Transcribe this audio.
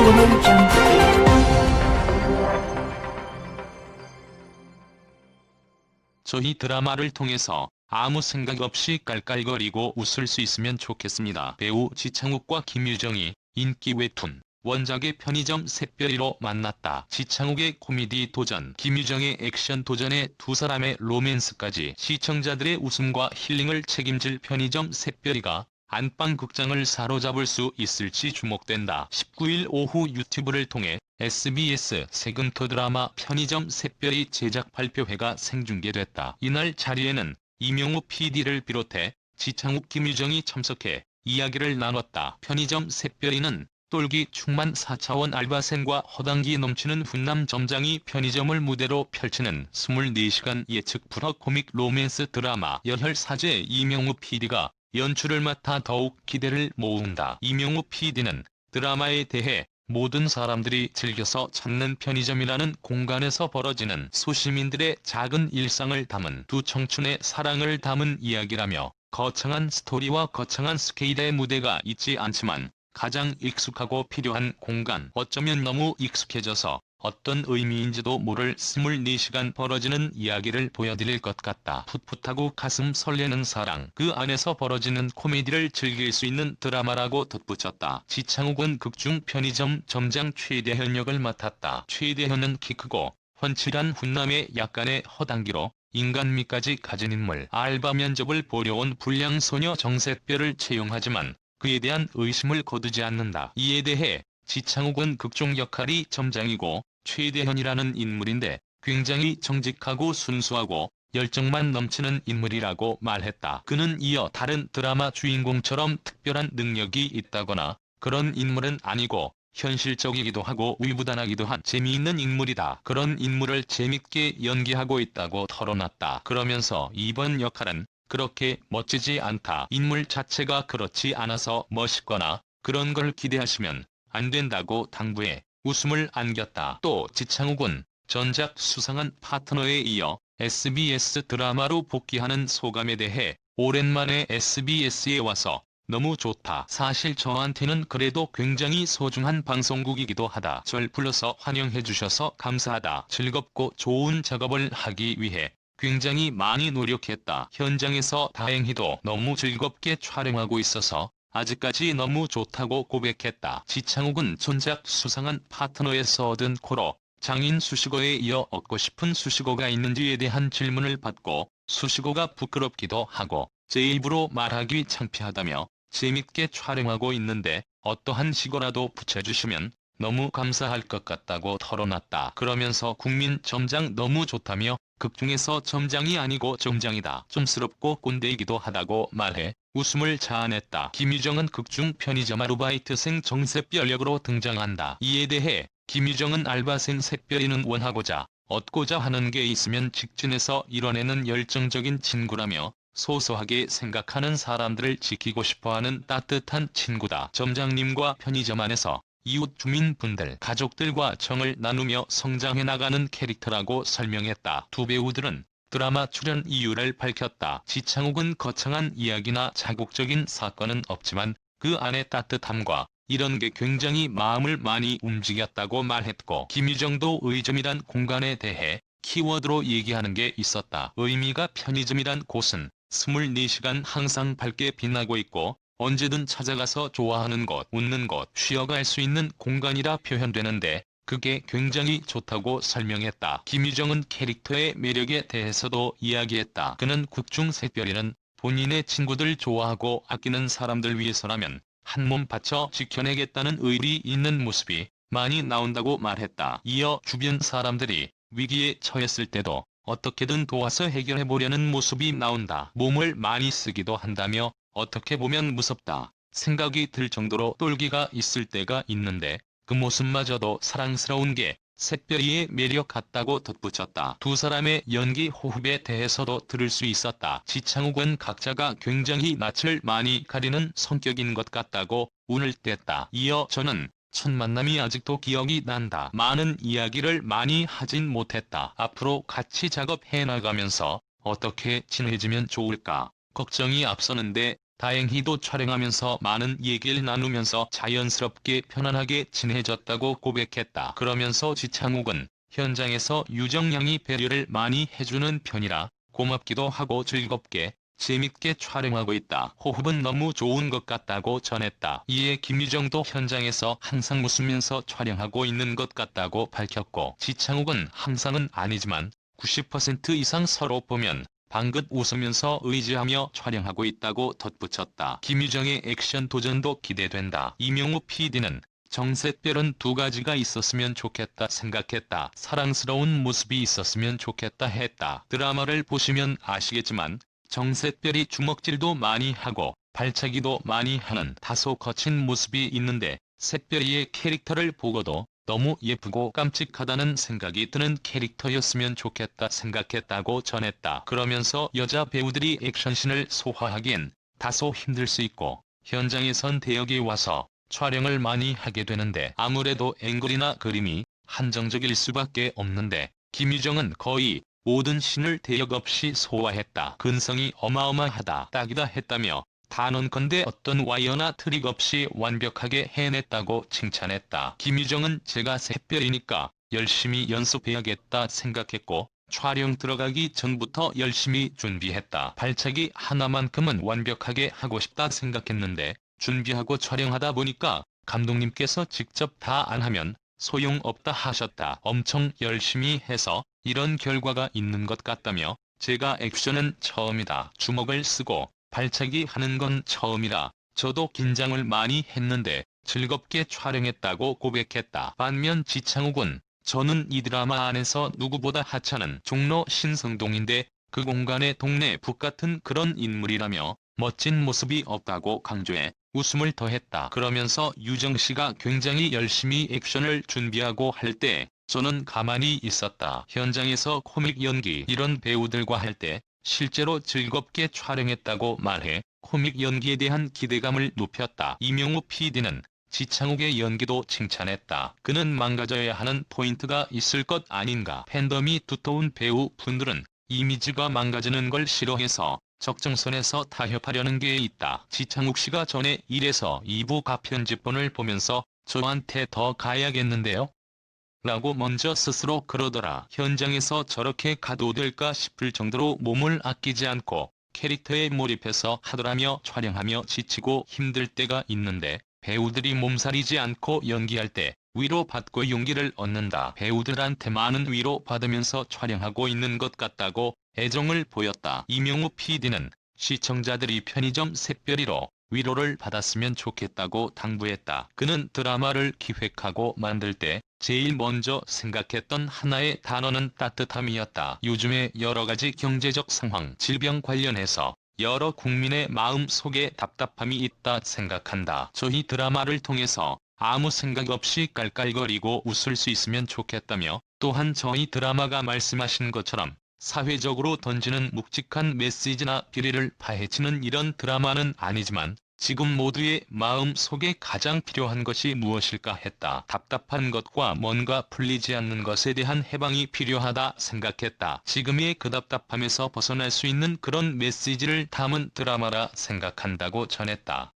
글로벌 점프. 저희 드라마를 통해서 아무 생각 없이 깔깔거리고 웃을 수 있으면 좋겠습니다. 배우 지창욱과 김유정이 인기 웹툰 원작의 편의점 샛별이로 만났다. 지창욱의 코미디 도전, 김유정의 액션 도전에 두 사람의 로맨스까지 시청자들의 웃음과 힐링을 책임질 편의점 샛별이가 안방 극장을 사로잡을 수 있을지 주목된다. 19일 오후 유튜브를 통해 SBS 세금토 드라마 편의점 샛별이 제작 발표회가 생중계됐다. 이날 자리에는 이명우 PD를 비롯해 지창욱, 김유정이 참석해 이야기를 나눴다. 편의점 샛별이는 똘기 충만 4차원 알바생과 허당기 넘치는 훈남 점장이 편의점을 무대로 펼치는 24시간 예측 불허 코믹 로맨스 드라마. 열혈사제 이명우 PD가 연출을 맡아 더욱 기대를 모은다. 이명우 PD는 드라마에 대해 모든 사람들이 즐겨서 찾는 편의점이라는 공간에서 벌어지는 소시민들의 작은 일상을 담은 두 청춘의 사랑을 담은 이야기라며 거창한 스토리와 거창한 스케일의 무대가 있지 않지만 가장 익숙하고 필요한 공간, 어쩌면 너무 익숙해져서 어떤 의미인지도 모를 24시간 벌어지는 이야기를 보여드릴 것 같다. 풋풋하고 가슴 설레는 사랑, 그 안에서 벌어지는 코미디를 즐길 수 있는 드라마라고 덧붙였다. 지창욱은 극중 편의점 점장 최대현 역을 맡았다. 최대현은 키 크고 훤칠한 훈남의 약간의 허당기로 인간미까지 가진 인물. 알바 면접을 보려 온 불량 소녀 정샛별을 채용하지만 그에 대한 의심을 거두지 않는다. 이에 대해 지창욱은 극중 역할이 점장이고 최대현이라는 인물인데 굉장히 정직하고 순수하고 열정만 넘치는 인물이라고 말했다. 그는 이어 다른 드라마 주인공처럼 특별한 능력이 있다거나 그런 인물은 아니고 현실적이기도 하고 위부단하기도 한 재미있는 인물이다. 그런 인물을 재밌게 연기하고 있다고 털어놨다. 그러면서 이번 역할은 그렇게 멋지지 않다. 인물 자체가 그렇지 않아서 멋있거나 그런 걸 기대하시면 안 된다고 당부해 웃음을 안겼다. 또 지창욱은 전작 수상한 파트너에 이어 SBS 드라마로 복귀하는 소감에 대해 오랜만에 SBS에 와서 너무 좋다. 사실 저한테는 그래도 굉장히 소중한 방송국이기도 하다. 절 불러서 환영해주셔서 감사하다. 즐겁고 좋은 작업을 하기 위해 굉장히 많이 노력했다. 현장에서 다행히도 너무 즐겁게 촬영하고 있어서 아직까지 너무 좋다고 고백했다. 지창욱은 전작 수상한 파트너에서 얻은 코로 장인 수식어에 이어 얻고 싶은 수식어가 있는지에 대한 질문을 받고 수식어가 부끄럽기도 하고 제 입으로 말하기 창피하다며 재밌게 촬영하고 있는데 어떠한 식어라도 붙여주시면 너무 감사할 것 같다고 털어놨다. 그러면서 국민 점장 너무 좋다며 극중에서 점장이 아니고 점장이다. 좀스럽고 꼰대이기도 하다고 말해 웃음을 자아냈다. 김유정은 극중 편의점 아르바이트생 정샛별 역으로 등장한다. 이에 대해 김유정은 알바생 샛별이는 원하고자 얻고자 하는 게 있으면 직진해서 이뤄내는 열정적인 친구라며 소소하게 생각하는 사람들을 지키고 싶어하는 따뜻한 친구다. 점장님과 편의점 안에서 이웃 주민분들, 가족들과 정을 나누며 성장해나가는 캐릭터라고 설명했다. 두 배우들은 드라마 출연 이유를 밝혔다. 지창욱은 거창한 이야기나 자극적인 사건은 없지만 그 안의 따뜻함과 이런 게 굉장히 마음을 많이 움직였다고 말했고 김유정도 의점이란 공간에 대해 키워드로 얘기하는 게 있었다. 의미가 편의점이란 곳은 24시간 항상 밝게 빛나고 있고 언제든 찾아가서 좋아하는 곳, 웃는 곳, 쉬어갈 수 있는 공간이라 표현되는데 그게 굉장히 좋다고 설명했다. 김유정은 캐릭터의 매력에 대해서도 이야기했다. 그는 극중 샛별이는 본인의 친구들 좋아하고 아끼는 사람들 위해서라면 한몸 바쳐 지켜내겠다는 의리 있는 모습이 많이 나온다고 말했다. 이어 주변 사람들이 위기에 처했을 때도 어떻게든 도와서 해결해보려는 모습이 나온다. 몸을 많이 쓰기도 한다며 어떻게 보면 무섭다 생각이 들 정도로 똘기가 있을 때가 있는데 그 모습마저도 사랑스러운 게 샛별이의 매력 같다고 덧붙였다. 두 사람의 연기 호흡에 대해서도 들을 수 있었다. 지창욱은 각자가 굉장히 낯을 많이 가리는 성격인 것 같다고 운을 뗐다. 이어 저는 첫 만남이 아직도 기억이 난다. 많은 이야기를 많이 하진 못했다. 앞으로 같이 작업해 나가면서 어떻게 친해지면 좋을까 걱정이 앞서는데 다행히도 촬영하면서 많은 얘기를 나누면서 자연스럽게 편안하게 친해졌다고 고백했다. 그러면서 지창욱은 현장에서 유정양이 배려를 많이 해주는 편이라 고맙기도 하고 즐겁게 재밌게 촬영하고 있다. 호흡은 너무 좋은 것 같다고 전했다. 이에 김유정도 현장에서 항상 웃으면서 촬영하고 있는 것 같다고 밝혔고, 지창욱은 항상은 아니지만 90% 이상 서로 보면 방긋 웃으면서 의지하며 촬영하고 있다고 덧붙였다. 김유정의 액션 도전도 기대된다. 이명우 PD는 정색별은 두 가지가 있었으면 좋겠다 생각했다. 사랑스러운 모습이 있었으면 좋겠다 했다. 드라마를 보시면 아시겠지만 정색별이 주먹질도 많이 하고 발차기도 많이 하는 다소 거친 모습이 있는데, 샛별이의 캐릭터를 보고도 너무 예쁘고 깜찍하다는 생각이 드는 캐릭터였으면 좋겠다 생각했다고 전했다. 그러면서 여자 배우들이 액션씬을 소화하기엔 다소 힘들 수 있고 현장에선 대역이 와서 촬영을 많이 하게 되는데 아무래도 앵글이나 그림이 한정적일 수밖에 없는데, 김유정은 거의 모든 씬을 대역 없이 소화했다. 근성이 어마어마하다. 딱이다 했다며 단언컨대 어떤 와이어나 트릭 없이 완벽하게 해냈다고 칭찬했다. 김유정은 제가 샛별이니까 열심히 연습해야겠다 생각했고 촬영 들어가기 전부터 열심히 준비했다. 발차기 하나만큼은 완벽하게 하고 싶다 생각했는데 준비하고 촬영하다 보니까 감독님께서 직접 다 안 하면 소용없다 하셨다. 엄청 열심히 해서 이런 결과가 있는 것 같다며 제가 액션은 처음이다. 주먹을 쓰고 발차기 하는 건 처음이라 저도 긴장을 많이 했는데 즐겁게 촬영했다고 고백했다. 반면 지창욱은 저는 이 드라마 안에서 누구보다 하찮은 종로 신성동인데 그 공간의 동네 북 같은 그런 인물이라며 멋진 모습이 없다고 강조해 웃음을 더했다. 그러면서 유정씨가 굉장히 열심히 액션을 준비하고 할 때 저는 가만히 있었다. 현장에서 코믹 연기 이런 배우들과 할 때 실제로 즐겁게 촬영했다고 말해 코믹 연기에 대한 기대감을 높였다. 이명우 PD는 지창욱의 연기도 칭찬했다. 그는 망가져야 하는 포인트가 있을 것 아닌가. 팬덤이 두터운 배우 분들은 이미지가 망가지는 걸 싫어해서 적정선에서 타협하려는 게 있다. 지창욱 씨가 전에 1에서 2부 가편집본을 보면서 저한테 더 가야겠는데요? 라고 먼저 스스로 그러더라. 현장에서 저렇게 가도 될까 싶을 정도로 몸을 아끼지 않고 캐릭터에 몰입해서 하더라며 촬영하며 지치고 힘들 때가 있는데 배우들이 몸살이지 않고 연기할 때 위로받고 용기를 얻는다. 배우들한테 많은 위로받으면서 촬영하고 있는 것 같다고 애정을 보였다. 이명우 PD는 시청자들이 편의점 샛별이로 위로를 받았으면 좋겠다고 당부했다. 그는 드라마를 기획하고 만들 때 제일 먼저 생각했던 하나의 단어는 따뜻함이었다. 요즘에 여러가지 경제적 상황, 질병 관련해서 여러 국민의 마음 속에 답답함이 있다 생각한다. 저희 드라마를 통해서 아무 생각 없이 깔깔거리고 웃을 수 있으면 좋겠다며, 또한 저희 드라마가 말씀하신 것처럼 사회적으로 던지는 묵직한 메시지나 비리를 파헤치는 이런 드라마는 아니지만 지금 모두의 마음 속에 가장 필요한 것이 무엇일까 했다. 답답한 것과 뭔가 풀리지 않는 것에 대한 해방이 필요하다 생각했다. 지금의 그 답답함에서 벗어날 수 있는 그런 메시지를 담은 드라마라 생각한다고 전했다.